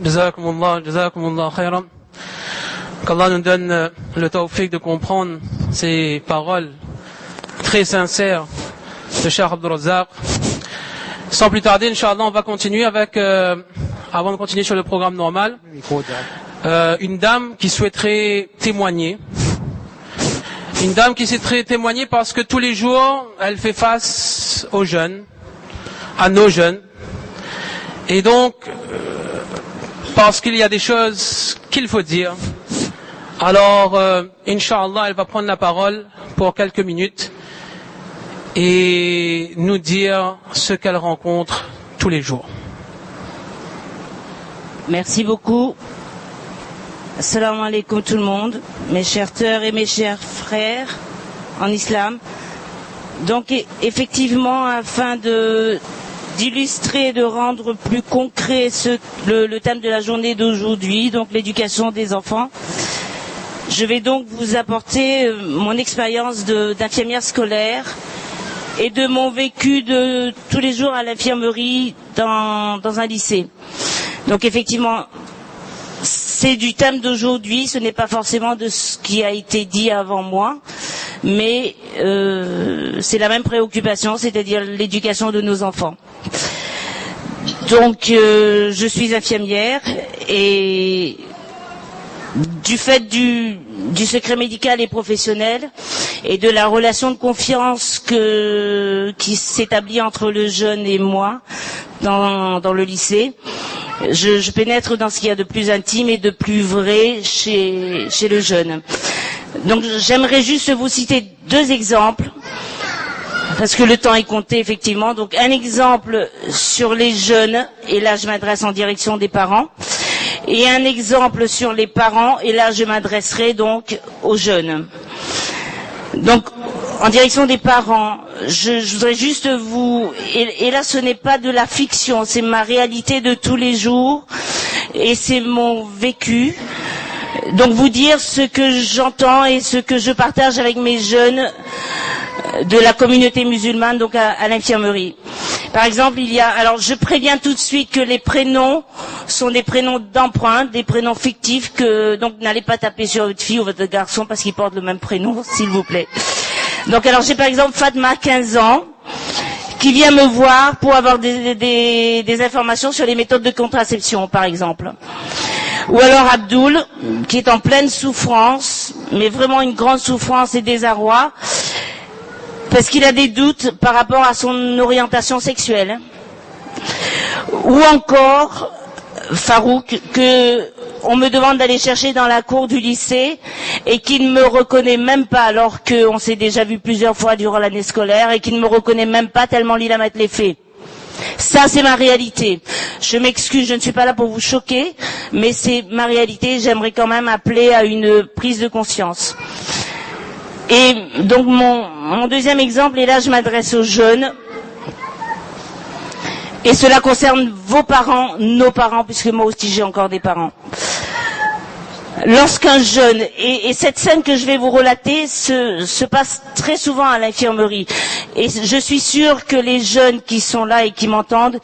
Jazakumullah khayran. Qu'Allah nous donne le tawfiq de comprendre ces paroles très sincères de Cheikh Abdul Razzaq. Sans plus tarder, Inch'Allah, on va continuer avec, avant de continuer sur le programme normal, une dame qui souhaiterait témoigner. Une dame qui souhaiterait témoigner parce que tous les jours, elle fait face aux jeunes, à nos jeunes. Et donc, parce qu'il y a des choses qu'il faut dire. Alors, Inch'Allah, elle va prendre la parole pour quelques minutes et nous dire ce qu'elle rencontre tous les jours. Merci beaucoup. Assalamu alaikum tout le monde, mes chères sœurs et mes chers frères en islam. Donc effectivement, afin d'illustrer et de rendre plus concret le thème de la journée d'aujourd'hui, donc l'éducation des enfants, je vais donc vous apporter mon expérience d'infirmière scolaire et de mon vécu de tous les jours à l'infirmerie dans un lycée. Donc effectivement, c'est du thème d'aujourd'hui, ce n'est pas forcément de ce qui a été dit avant moi, mais c'est la même préoccupation, c'est-à-dire l'éducation de nos enfants. Donc je suis infirmière et du fait du secret médical et professionnel et de la relation de confiance qui s'établit entre le jeune et moi dans le lycée, je pénètre dans ce qu'il y a de plus intime et de plus vrai chez le jeune. Donc j'aimerais juste vous citer deux exemples, parce que le temps est compté effectivement. Donc un exemple sur les jeunes, et là je m'adresse en direction des parents, et un exemple sur les parents, et là je m'adresserai donc aux jeunes. Donc en direction des parents, je voudrais juste et là ce n'est pas de la fiction, c'est ma réalité de tous les jours et c'est mon vécu. Donc vous dire ce que j'entends et ce que je partage avec mes jeunes de la communauté musulmane, donc à l'infirmerie. Par exemple, alors je préviens tout de suite que les prénoms sont des prénoms d'emprunt, des prénoms fictifs, donc n'allez pas taper sur votre fille ou votre garçon parce qu'ils portent le même prénom, s'il vous plaît. Donc alors j'ai par exemple Fatma, 15 ans, qui vient me voir pour avoir des informations sur les méthodes de contraception, par exemple. Ou alors Abdul, qui est en pleine souffrance, mais vraiment une grande souffrance et désarroi, parce qu'il a des doutes par rapport à son orientation sexuelle. Ou encore Farouk, on me demande d'aller chercher dans la cour du lycée et qui ne me reconnaît même pas alors qu'on s'est déjà vu plusieurs fois durant l'année scolaire et qui ne me reconnaît même pas tellement il a mettre les faits. Ça, c'est ma réalité. Je m'excuse, je ne suis pas là pour vous choquer, mais c'est ma réalité. J'aimerais quand même appeler à une prise de conscience. Et donc mon deuxième exemple, et là je m'adresse aux jeunes, et cela concerne vos parents, nos parents, puisque moi aussi j'ai encore des parents. Lorsqu'un jeune, et cette scène que je vais vous relater se passe très souvent à l'infirmerie, et je suis sûre que les jeunes qui sont là et qui m'entendent,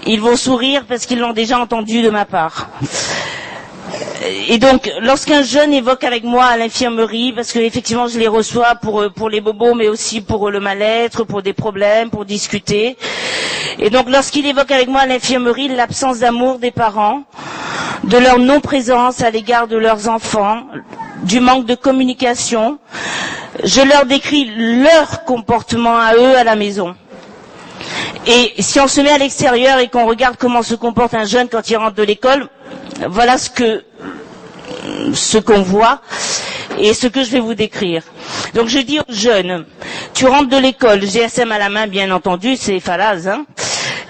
ils vont sourire parce qu'ils l'ont déjà entendu de ma part. Et donc, lorsqu'un jeune évoque avec moi à l'infirmerie, parce que effectivement je les reçois pour les bobos, mais aussi pour le mal-être, pour des problèmes, pour discuter. Et donc, lorsqu'il évoque avec moi à l'infirmerie l'absence d'amour des parents, de leur non-présence à l'égard de leurs enfants, du manque de communication, je leur décris leur comportement à eux à la maison. Et si on se met à l'extérieur et qu'on regarde comment se comporte un jeune quand il rentre de l'école, voilà ce qu'on voit et ce que je vais vous décrire. Donc je dis aux jeunes, tu rentres de l'école, GSM à la main bien entendu, c'est Falaz, hein,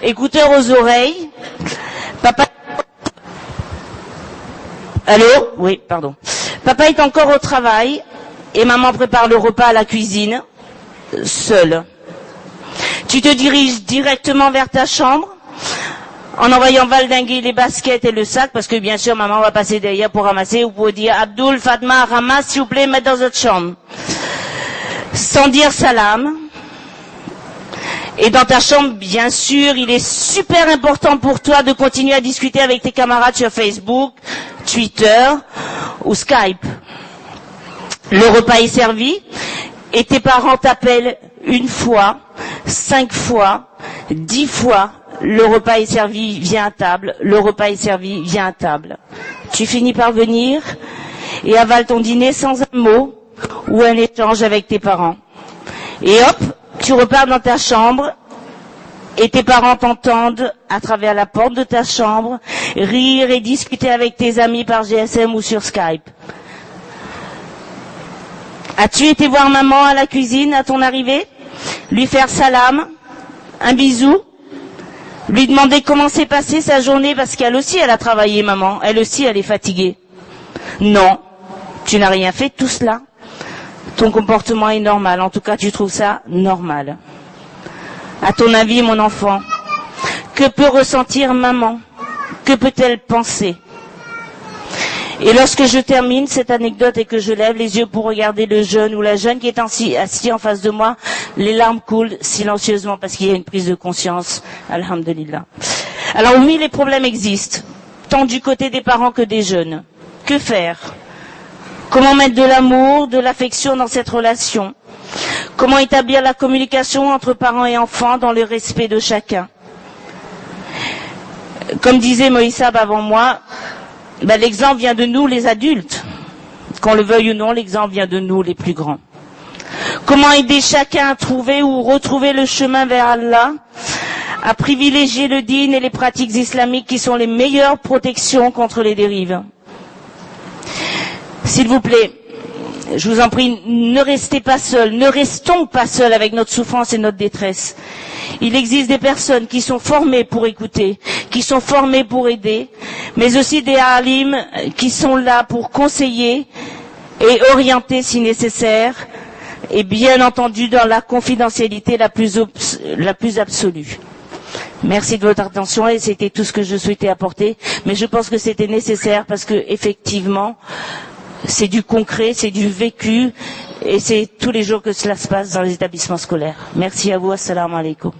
écouteurs aux oreilles, papa... Allô? Oui, pardon. Papa est encore au travail et maman prépare le repas à la cuisine, seule. Tu te diriges directement vers ta chambre en envoyant valdinguer les baskets et le sac, parce que bien sûr maman va passer derrière pour ramasser, ou pour dire Abdul, Fatma, ramasse s'il vous plaît, mets dans votre chambre. Sans dire salam. Et dans ta chambre, bien sûr, il est super important pour toi de continuer à discuter avec tes camarades sur Facebook, Twitter ou Skype. Le repas est servi et tes parents t'appellent 1 fois, 5 fois, 10 fois. Le repas est servi, viens à table. Le repas est servi, viens à table. Tu finis par venir et avales ton dîner sans un mot ou un échange avec tes parents. Et hop, tu repars dans ta chambre et tes parents t'entendent à travers la porte de ta chambre rire et discuter avec tes amis par GSM ou sur Skype. As-tu été voir maman à la cuisine à ton arrivée? Lui faire salam, un bisou, lui demander comment s'est passée sa journée parce qu'elle aussi elle a travaillé maman, elle aussi elle est fatiguée. Non, tu n'as rien fait de tout cela. Ton comportement est normal, en tout cas tu trouves ça normal. À ton avis, mon enfant, que peut ressentir maman? Que peut-elle penser? Et lorsque je termine cette anecdote et que je lève les yeux pour regarder le jeune ou la jeune qui est assis en face de moi, les larmes coulent silencieusement parce qu'il y a une prise de conscience. Alhamdulillah. Alors oui, les problèmes existent, tant du côté des parents que des jeunes. Que faire? Comment mettre de l'amour, de l'affection dans cette relation? Comment établir la communication entre parents et enfants dans le respect de chacun? Comme disait Moïsab avant moi, l'exemple vient de nous, les adultes. Qu'on le veuille ou non, l'exemple vient de nous, les plus grands. Comment aider chacun à trouver ou retrouver le chemin vers Allah, à privilégier le dîn et les pratiques islamiques qui sont les meilleures protections contre les dérives? S'il vous plaît, je vous en prie, ne restez pas seuls, ne restons pas seuls avec notre souffrance et notre détresse. Il existe des personnes qui sont formées pour écouter, qui sont formées pour aider, mais aussi des alim qui sont là pour conseiller et orienter si nécessaire, et bien entendu dans la confidentialité la plus absolue. Merci de votre attention et c'était tout ce que je souhaitais apporter, mais je pense que c'était nécessaire parce que effectivement, c'est du concret, c'est du vécu et c'est tous les jours que cela se passe dans les établissements scolaires. Merci à vous, assalamu alaikum.